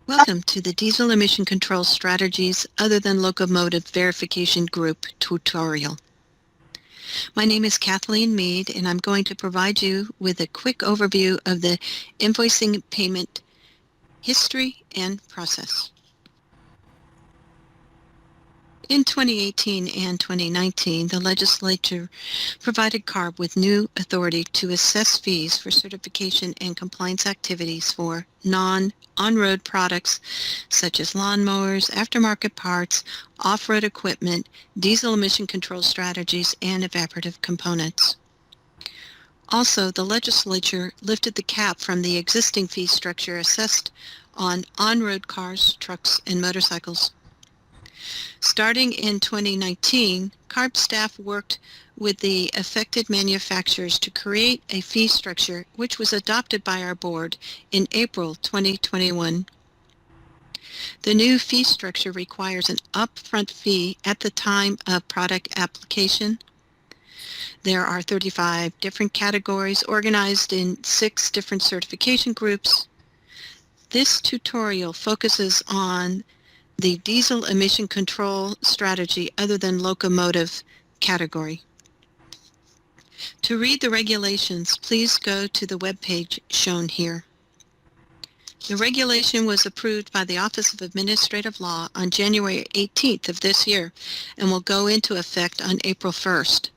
Welcome to the Diesel Emission Control Strategies Other than Locomotive Verification Group tutorial. My name is Kathleen Mead, and I'm going to provide you with a quick overview of the invoicing payment history and process. In 2018 and 2019, the legislature provided CARB with new authority to assess fees for certification and compliance activities for non-on-road products such as lawnmowers, aftermarket parts, off-road equipment, diesel emission control strategies, and evaporative components. Also, the legislature lifted the cap from the existing fee structure assessed on-road cars, trucks, and motorcycles. Starting in 2019, CARB staff worked with the affected manufacturers to create a fee structure which was adopted by our board in April 2021. The new fee structure requires an upfront fee at the time of product application. There are 35 different categories organized in 6 different certification groups. This tutorial focuses on the diesel emission control strategy other than locomotive category. To read the regulations, please go to the web page shown here. The regulation was approved by the Office of Administrative Law on January 18th of this year and will go into effect on April 1st.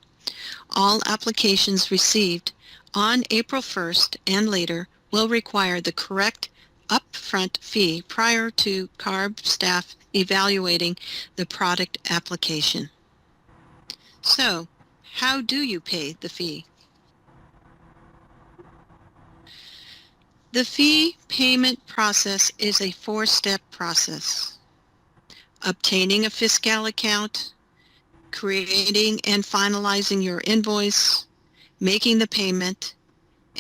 All applications received on April 1st and later will require the correct upfront fee prior to CARB staff evaluating the product application. So, how do you pay the fee? The fee payment process is a 4-step process. Obtaining a fiscal account, creating and finalizing your invoice, making the payment,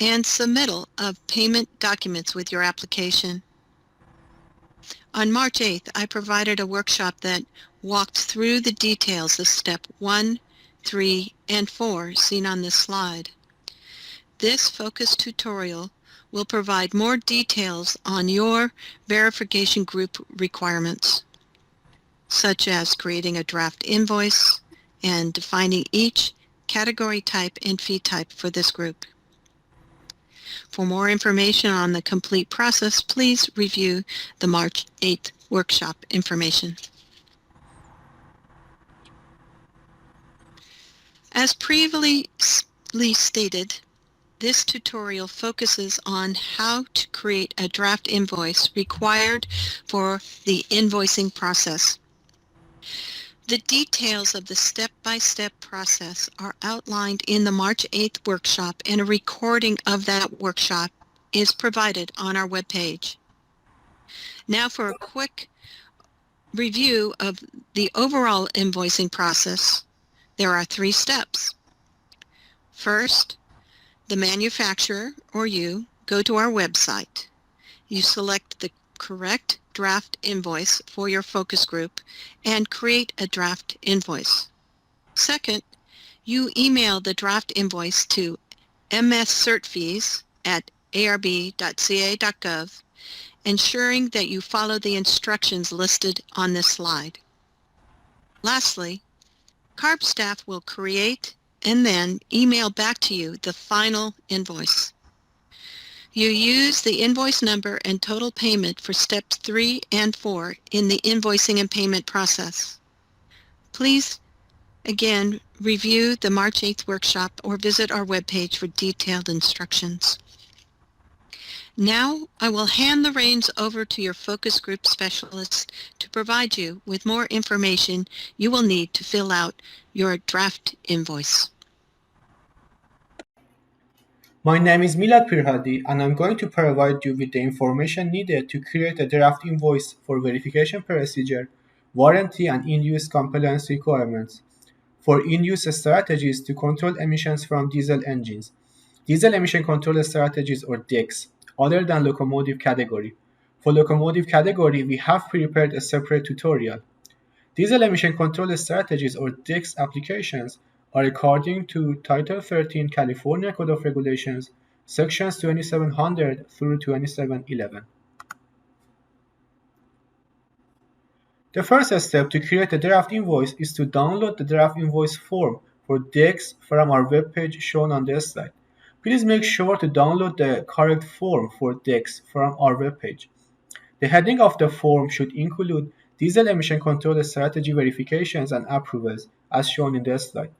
and submittal of payment documents with your application. On March 8th, I provided a workshop that walked through the details of step 1, 3, and 4 seen on this slide. This focused tutorial will provide more details on your verification group requirements, such as creating a draft invoice and defining each category type and fee type for this group. For more information on the complete process, please review the March 8th workshop information. As previously stated, this tutorial focuses on how to create a draft invoice required for the invoicing process. The details of the step-by-step process are outlined in the March 8th workshop, and a recording of that workshop is provided on our webpage. Now for a quick review of the overall invoicing process, there are 3 steps. First, the manufacturer, or you, go to our website. You select the correct draft invoice for your focus group and create a draft invoice. Second, you email the draft invoice to mscertfees@arb.ca.gov, ensuring that you follow the instructions listed on this slide. Lastly, CARB staff will create and then email back to you the final invoice. You use the invoice number and total payment for steps 3 and 4 in the invoicing and payment process. Please, again, review the March 8th workshop or visit our webpage for detailed instructions. Now, I will hand the reins over to your focus group specialist to provide you with more information you will need to fill out your draft invoice. My name is Milad Pirhadi, and I'm going to provide you with the information needed to create a draft invoice for verification procedure, warranty, and in-use compliance requirements. For in-use strategies to control emissions from diesel engines. Diesel emission control strategies, or DECs, other than locomotive category. For locomotive category, we have prepared a separate tutorial. Diesel emission control strategies, or DECs applications, are according to Title 13 California Code of Regulations, Sections 2700 through 2711. The first step to create a draft invoice is to download the draft invoice form for DEX from our webpage shown on this slide. Please make sure to download the correct form for DEX from our webpage. The heading of the form should include diesel emission control strategy verifications and approvals, as shown in this slide.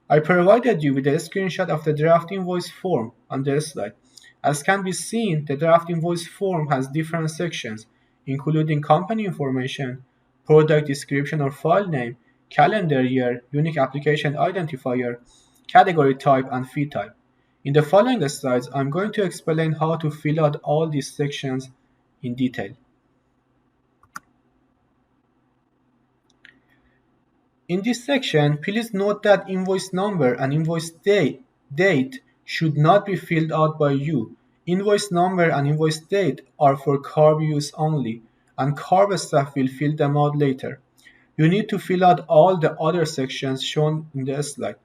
I provided you with a screenshot of the draft invoice form on this slide. As can be seen, the draft invoice form has different sections, including company information, product description or file name, calendar year, unique application identifier, category type, and fee type. In the following slides, I'm going to explain how to fill out all these sections in detail. In this section, please note that invoice number and invoice date should not be filled out by you. Invoice number and invoice date are for CARB use only, and CARB staff will fill them out later. You need to fill out all the other sections shown in the slide.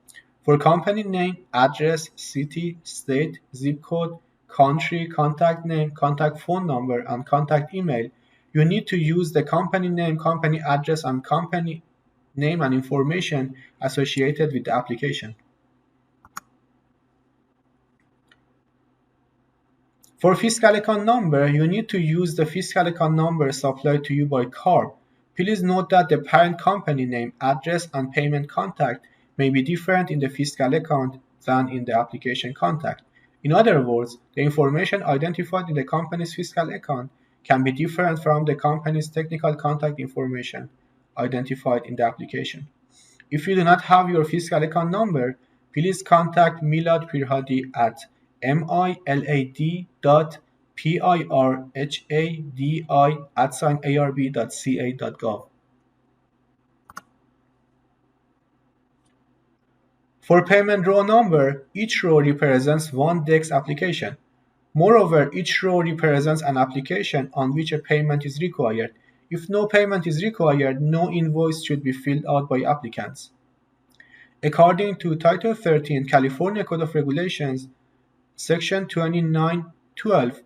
For company name, address, city, state, zip code, country, contact name, contact phone number, and contact email, you need to use the company name, company address, and company name and information associated with the application. For fiscal account number, you need to use the fiscal account number supplied to you by CARB. Please note that the parent company name, address, and payment contact may be different in the fiscal account than in the application contact. In other words, the information identified in the company's fiscal account can be different from the company's technical contact information identified in the application. If you do not have your fiscal account number, please contact Milad Pirhadi at milad.pirhadi@arb.ca.gov. For payment row number, each row represents one DEX application. Moreover, each row represents an application on which a payment is required. If no payment is required, no invoice should be filled out by applicants. According to Title 13 California Code of Regulations, Section 2912,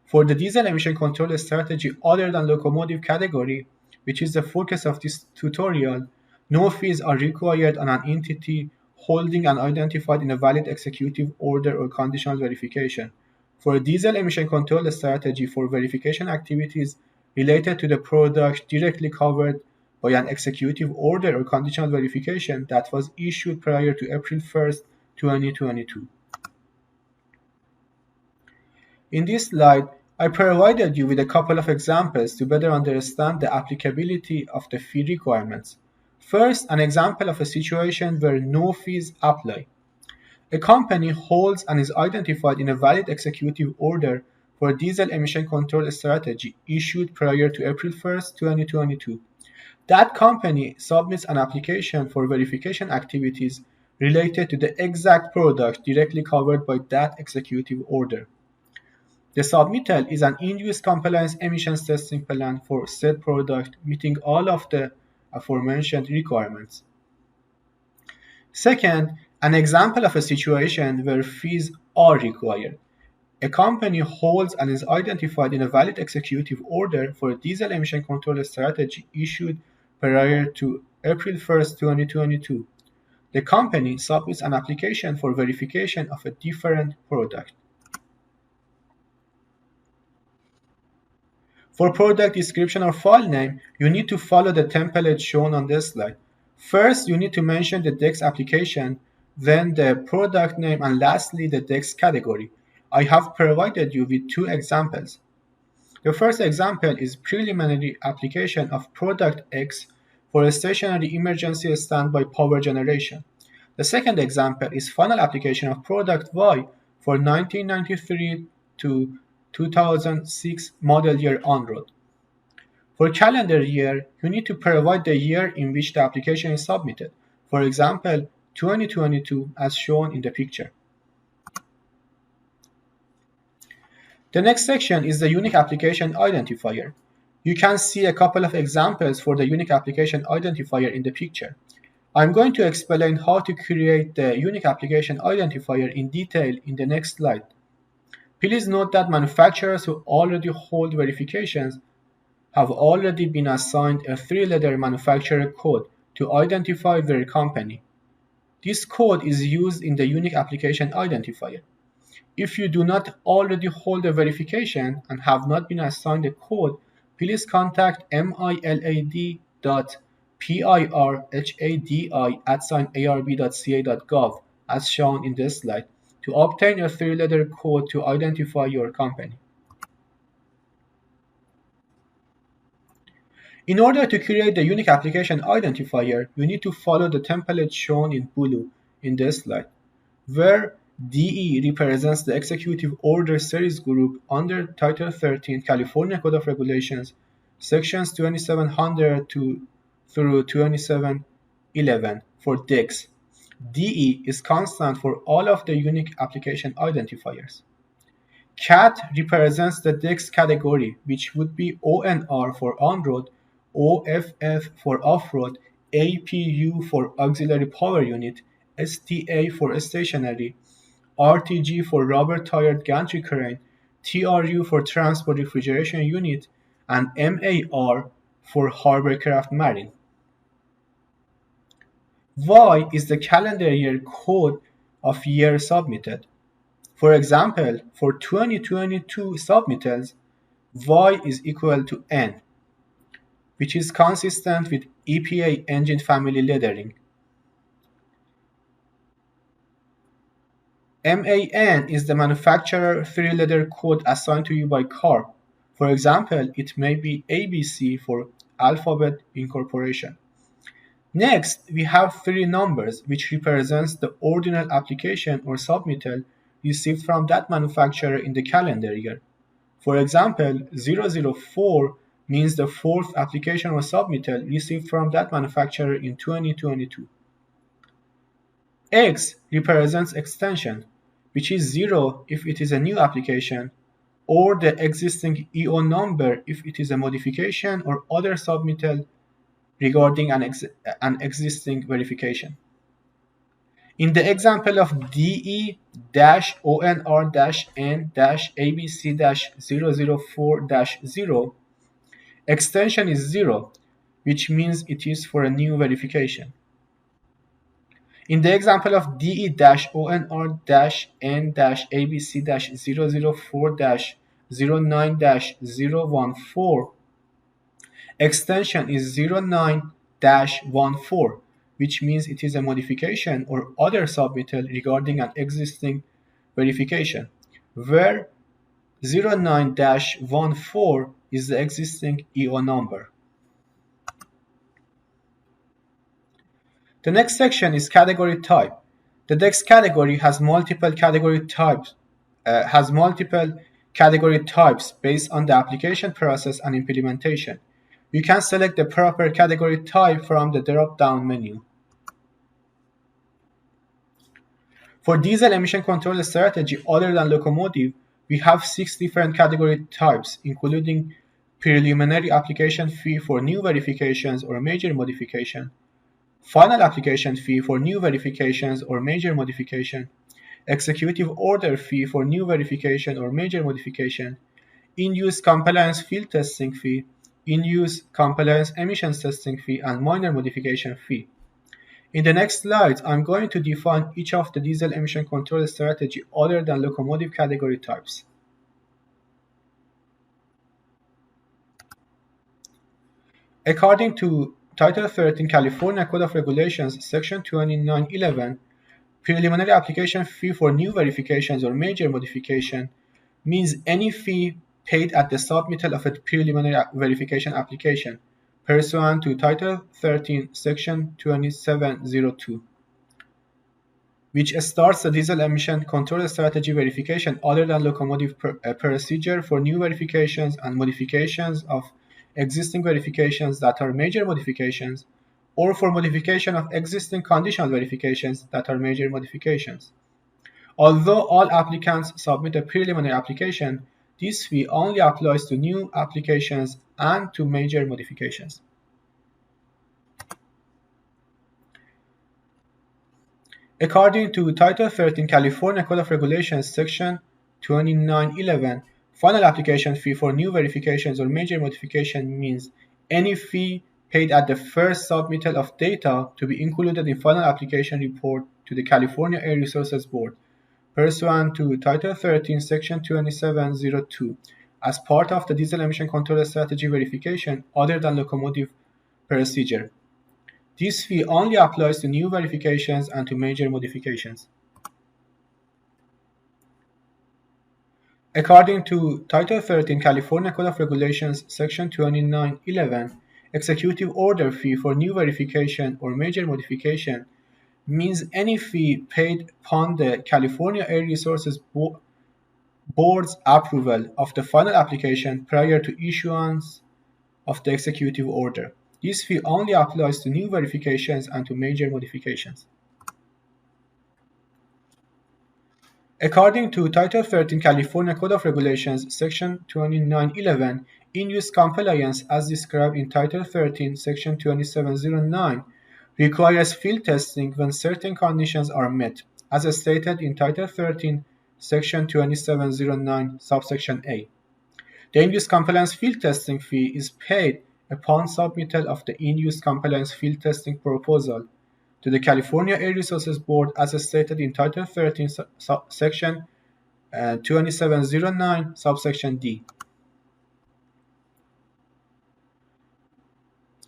for the diesel emission control strategy other than locomotive category, which is the focus of this tutorial, no fees are required on an entity holding and identified in a valid executive order or conditional verification. For a diesel emission control strategy for verification activities related to the product directly covered by an executive order or conditional verification that was issued prior to April 1st, 2022. In this slide, I provided you with a couple of examples to better understand the applicability of the fee requirements. First, an example of a situation where no fees apply. A company holds and is identified in a valid executive order for a diesel emission control strategy issued prior to April 1st, 2022. That company submits an application for verification activities related to the exact product directly covered by that executive order. The submittal is an in-use compliance emissions testing plan for said product meeting all of the aforementioned requirements. Second, an example of a situation where fees are required. A company holds and is identified in a valid executive order for a diesel emission control strategy issued prior to April 1st, 2022. The company submits an application for verification of a different product. For product description or file name, you need to follow the template shown on this slide. First, you need to mention the DEX application, then the product name, and lastly, the DEX category. I have provided you with two examples. The first example is preliminary application of product X for a stationary emergency standby power generation. The second example is final application of product Y for 1993 to 2006 model year on-road. For calendar year, you need to provide the year in which the application is submitted. For example, 2022 as shown in the picture. The next section is the unique application identifier. You can see a couple of examples for the unique application identifier in the picture. I'm going to explain how to create the unique application identifier in detail in the next slide. Please note that manufacturers who already hold verifications have already been assigned a three-letter manufacturer code to identify their company. This code is used in the unique application identifier. If you do not already hold a verification and have not been assigned a code, please contact milad@arb.ca.gov as shown in this slide to obtain a three-letter code to identify your company. In order to create the unique application identifier, you need to follow the template shown in blue in this slide, where DE represents the Executive Order Series Group under Title 13 California Code of Regulations, Sections 2700 through 2711 for DEX. DE is constant for all of the unique application identifiers. CAT represents the DEX category, which would be ONR for on-road, OFF for off-road, APU for auxiliary power unit, STA for stationary, RTG for rubber-tired gantry crane, TRU for transport refrigeration unit, and MAR for hovercraft marine. Y is the calendar year code of year submitted. For example, for 2022 submittals, Y is equal to N, which is consistent with EPA engine family lettering. MAN is the manufacturer three-letter code assigned to you by CARB. For example, it may be ABC for Alphabet Incorporation. Next, we have three numbers, which represents the ordinal application or submittal received from that manufacturer in the calendar year. For example, 004 means the fourth application or submittal received from that manufacturer in 2022. X represents extension, which is 0 if it is a new application, or the existing EO number if it is a modification or other submittal regarding an existing verification. In the example of DE-ONR-N-ABC-004-0, extension is 0, which means it is for a new verification. In the example of DE-ONR-ABC-004-09-014, extension is 09-14, which means it is a modification or other submittal regarding an existing verification, where 09-14 is the existing EO number. The next section is category type. The DEX category has multiple category types based on the application process and implementation. You can select the proper category type from the drop-down menu. For diesel emission control strategy other than locomotive, we have 6 different category types, including preliminary application fee for new verifications or major modification, final application fee for new verifications or major modification, executive order fee for new verification or major modification, in-use compliance field testing fee, in-use compliance emissions testing fee, and minor modification fee. In the next slides, I'm going to define each of the diesel emission control strategy other than locomotive category types. According to Title 13 California Code of Regulations, Section 2911, preliminary application fee for new verifications or major modification means any fee paid at the submittal of a preliminary verification application, pursuant to Title 13, Section 2702, which starts the diesel emission control strategy verification other than locomotive procedure for new verifications and modifications of existing verifications that are major modifications, or for modification of existing conditional verifications that are major modifications. Although all applicants submit a preliminary application, this fee only applies to new applications and to major modifications. According to Title 13 California Code of Regulations, Section 2911, Final application fee for new verifications or major modification means any fee paid at the first submittal of data to be included in final application report to the California Air Resources Board pursuant to Title 13, Section 2702 as part of the diesel emission control strategy verification other than locomotive procedure. This fee only applies to new verifications and to major modifications. According to Title 13 California Code of Regulations, Section 2911, executive order fee for new verification or major modification means any fee paid upon the California Air Resources Board's approval of the final application prior to issuance of the executive order. This fee only applies to new verifications and to major modifications. According to Title 13 California Code of Regulations, Section 2911, in-use compliance as described in Title 13, Section 2709, requires field testing when certain conditions are met, as stated in Title 13, Section 2709, subsection A. The in-use compliance field testing fee is paid upon submittal of the in-use compliance field testing proposal to the California Air Resources Board as stated in Title 13, Section 2709, subsection D.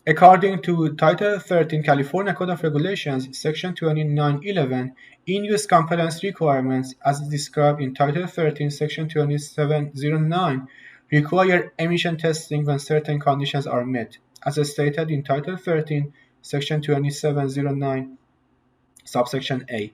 According to Title 13 California Code of Regulations, Section 2911, in-use compliance requirements as described in Title 13, Section 2709, require emission testing when certain conditions are met, as stated in Title 13, Section 2709, subsection A.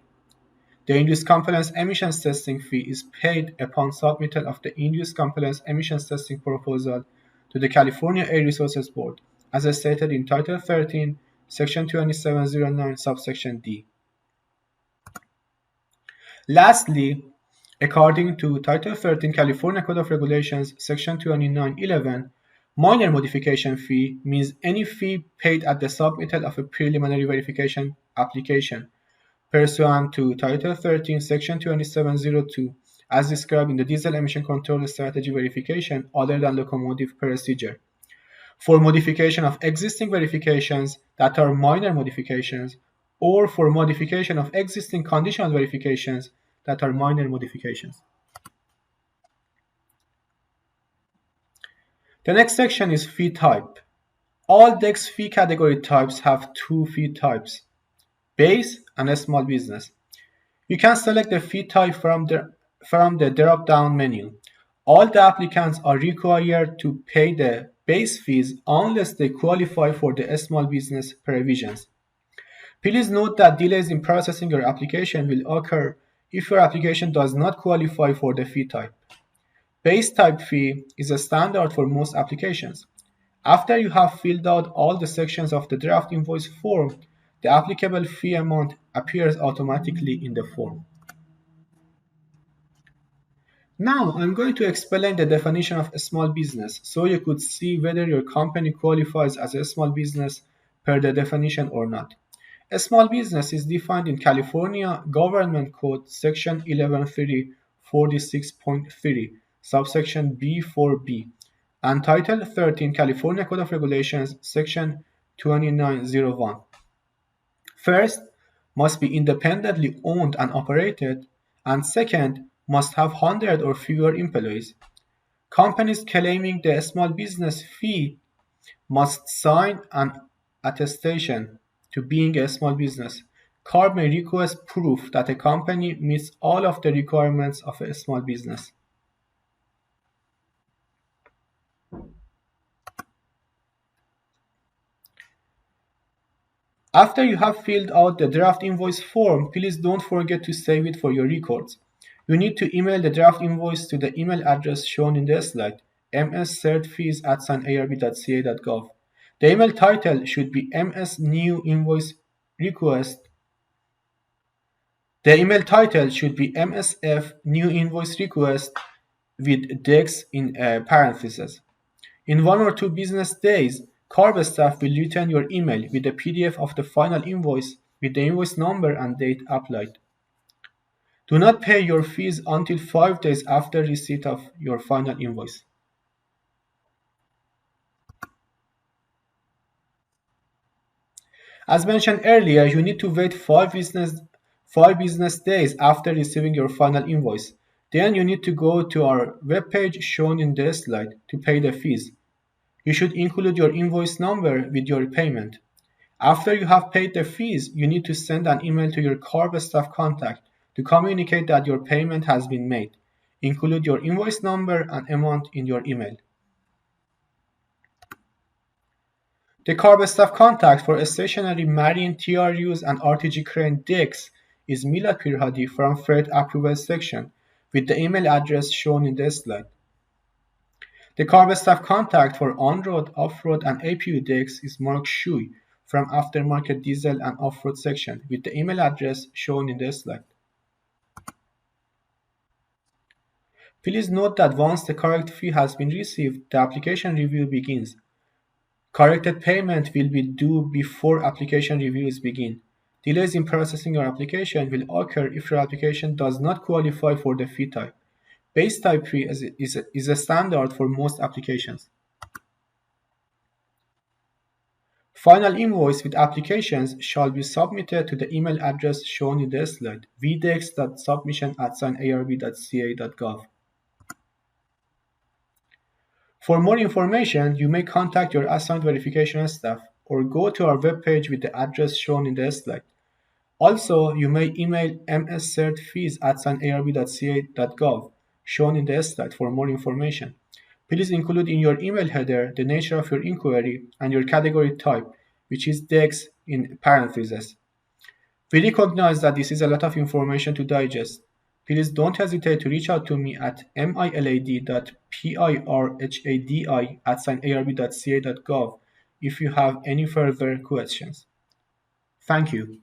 The in-use compliance emissions testing fee is paid upon submittal of the in-use compliance emissions testing proposal to the California Air Resources Board, as stated in Title 13, Section 2709, subsection D. Lastly, according to Title 13 California Code of Regulations, Section 2911, minor modification fee means any fee paid at the submittal of a preliminary verification application pursuant to Title 13, Section 2702, as described in the diesel emission control strategy verification other than locomotive procedure, for modification of existing verifications that are minor modifications, or for modification of existing conditional verifications that are minor modifications. The next section is fee type. All DEX fee category types have two fee types: base and a small business. You can select the fee type from the drop-down menu. All the applicants are required to pay the base fees unless they qualify for the small business provisions. Please note that delays in processing your application will occur if your application does not qualify for the fee type. Base type fee is a standard for most applications. After you have filled out all the sections of the draft invoice form, the applicable fee amount appears automatically in the form. Now I'm going to explain the definition of a small business so you could see whether your company qualifies as a small business per the definition or not. A small business is defined in California Government Code Section 11346.3, subsection B4B, and Title 13 California Code of Regulations Section 2901. First, must be independently owned and operated, and second, must have 100 or fewer employees. Companies claiming the small business fee must sign an attestation to being a small business. CARB may request proof that a company meets all of the requirements of a small business. After you have filled out the draft invoice form, please don't forget to save it for your records. You need to email the draft invoice to the email address shown in the slide, mscertfees@arb.ca.gov. The email title should be MS New Invoice Request. The email title should be MSF New Invoice Request with DEX in parentheses. In 1 or 2 business days, CARB staff will return your email with a PDF of the final invoice with the invoice number and date applied. Do not pay your fees until 5 days after receipt of your final invoice. As mentioned earlier, you need to wait 5 business days after receiving your final invoice. Then you need to go to our webpage shown in this slide to pay the fees. You should include your invoice number with your payment. After you have paid the fees, you need to send an email to your CARB staff contact to communicate that your payment has been made. Include your invoice number and amount in your email. The CARB staff contact for stationary marine TRUs and RTG crane decks is Milad Pirhadi from Freight Approval section with the email address shown in this slide. The CARB staff contact for on-road, off-road, and APU decks is Mark Shui from Aftermarket Diesel and Off-road section with the email address shown in this slide. Please note that once the correct fee has been received, the application review begins. Corrected payment will be due before application reviews begin. Delays in processing your application will occur if your application does not qualify for the fee type. Base type fee is a standard for most applications. Final invoice with applications shall be submitted to the email address shown in this slide, vdex.submission@arb.ca.gov. For more information, you may contact your assigned verification staff or go to our webpage with the address shown in this slide. Also, you may email mscertfees@arb.ca.gov shown in this slide for more information. Please include in your email header the nature of your inquiry and your category type, which is DEX in parentheses. We recognize that this is a lot of information to digest. Please don't hesitate to reach out to me at milad.pirhadi@arb.ca.gov if you have any further questions. Thank you.